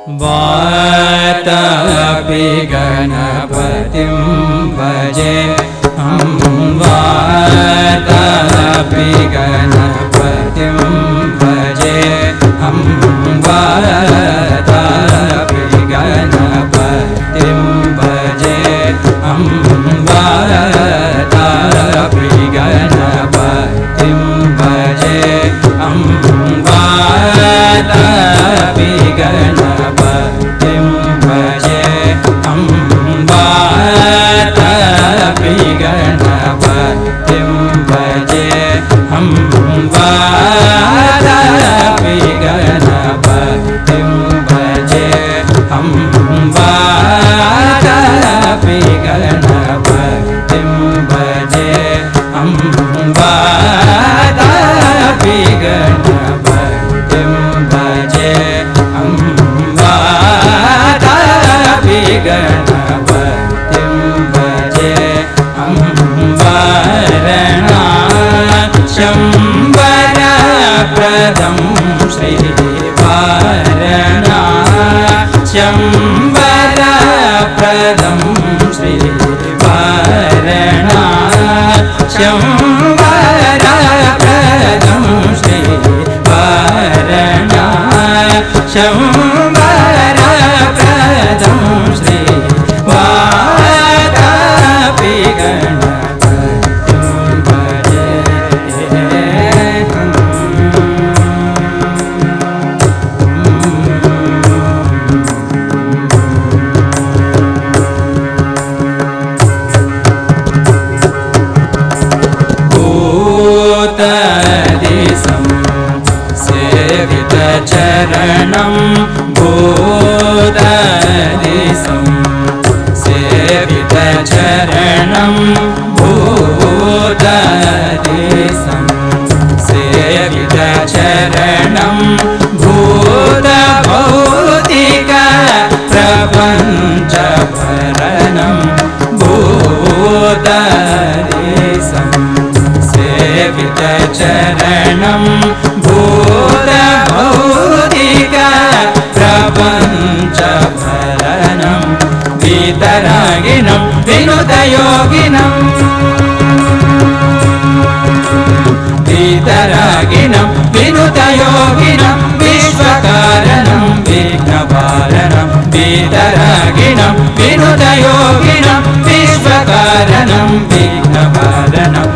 वातापि गणपतिं भजे वातापि गणपतिं भजे वातापि गणपतिं भजे वातापि गणपतिं भजे वातापि गणपतिं भजे वातापि गणपतिं भजे वातापि गणपतिं भजे वातापि गणपतिं भजे वातापि गणपतिं भजे वातापि गणपतिं भजे वारणास्यं वरप्रदं श्रीवारणास्यं वरप्रदं श्रीवारणास्यं वरप्रदं श्रीवारणास्यं वरप्रदं श्रीवातापि गणपतिं भजे भूतदिशं सेवितचरणं भूतदिशं सेवितचरणं भूतदिशं सेवितचरणं भूतभौतिक प्रपञ्चभरणं भूतदिशं सेवितचरणं भूतभौतिक प्रपञ्चभरणं वीतरागिनं विनुतयोगिनं वीतरागिनं विनुतयोगिनं विश्वकारणं विघ्नपालनं वीतरागिनं विनुतयोगिनं विश्वकारणं विघ्नपालनं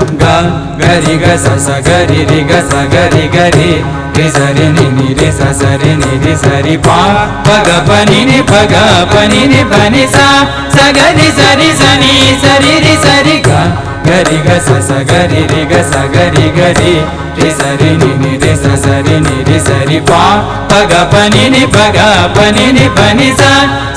गरि ग स गरि रि ग स गरि गरि रि सरि नि नि रि स सरि नि रि सरि पा प ग प नि नि प ग प नि नि प नि सा स गरि सरि स नि सरि रि सरि ग गरि ग स गरि रि ग स गरि गरि रि सरि नि नि रि स सरि नि रि सरि पा प ग प नि नि प ग प नि नि प नि सा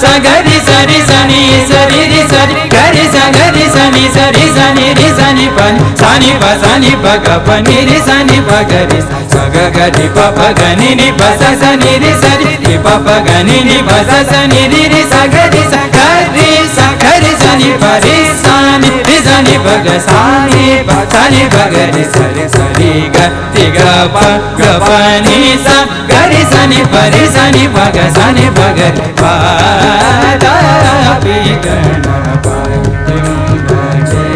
स गरि सरि स नि सरि रि सरि गरि स गरि स नि सरि स नि रि स नि प सा नि प सा नि प ग प नि रि स नि प गरि स ग ग रि प प ग नि नि प स स नि रि स रि प प ग नि नि प स स नि रि रि स गरि स गरि स नि प रि स नि रि स नि प ग सा नि प सा नि प ग रि स रि स रि ग ति ग प ग प नि स गरि स नि प रि स नि प ग सा नि प ग रि वातापि गणपतिं भजे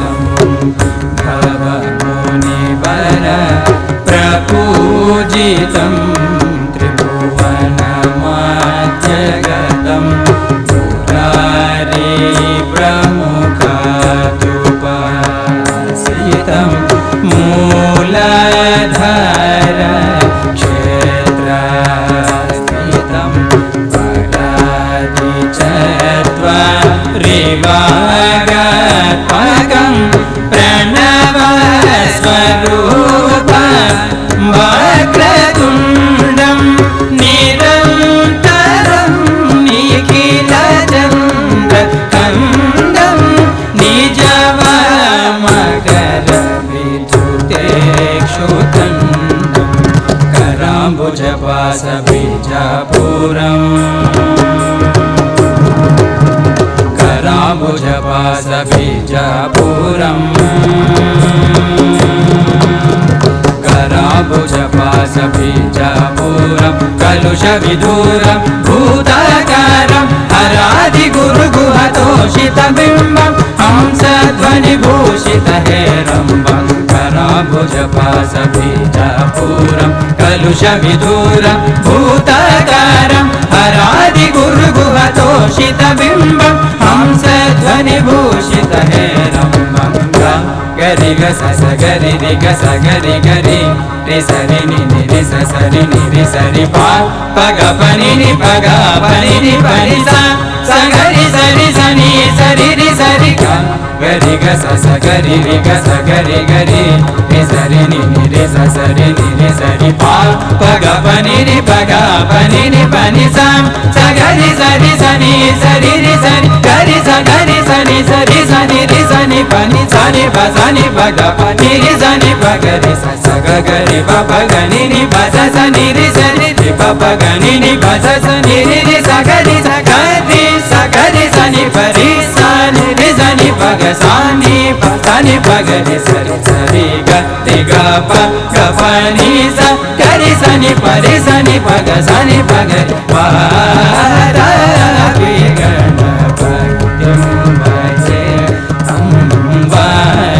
कुम्भसम्भव मुनिवर प्रपूजितं त्रिभुवनमध्यगतं मुरारी प्रमुखादुपासितं मूलधर क्षेत्रस्थितं परादिचत्वरिवागत्मकं प्रणवस्वरूपं वक्रतुण्डं निरन्तरं निखिलचन्द्रकन्दं निजवामकरविद्युतेक्षुदण्डं करा कराम्बुजपास बीजापुरम् कराम्बुजपास बीजापुरम् कराम्बुजपास बीजापुरम् कलुषविदूरं भूताकारं हरादिगुरुगुहतोषितबिम्बं हंसध्वनिभूषितहेरम्बं कराम्बुजपास बीजापुरं कलुषविदूरं भूताकारं हरादिगुरुगुहतोषितबिम्बं हंसध्वनिभूषितहेरम्बं गरि ग स स गरि रि ग स गरि गरि रि सरि नि नि रि स सरि नि रि सरि प प ग प नि नि प ग प नि नि प नि स स गरि सरि स नि सरि रि सरि ग गरि ग स स गरि रि ग स गरि गरि रि सरि नि नि रि स सरि नि रि सरि प प ग प नि नि प ग प नि नि प नि स स गरि सरि स नि सरि रि सरि गरि स गरि स नि सरि स नि रि स नि प नि स नि प स नि प ग प नि रि स नि प ग रि स स ग ग रि प प ग नि नि प स स नि रि स नि रि प प ग नि नि प स स नि रि रि स ग रि स ग रि स ग रि स नि प रि स नि रि स नि प ग स नि प स नि प ग रि स रि स रि ग रि ग प ग प नि स ग रि स नि प रि स नि प ग स नि प ग रि प र वि गणपतिं भजे अम्बरनाथं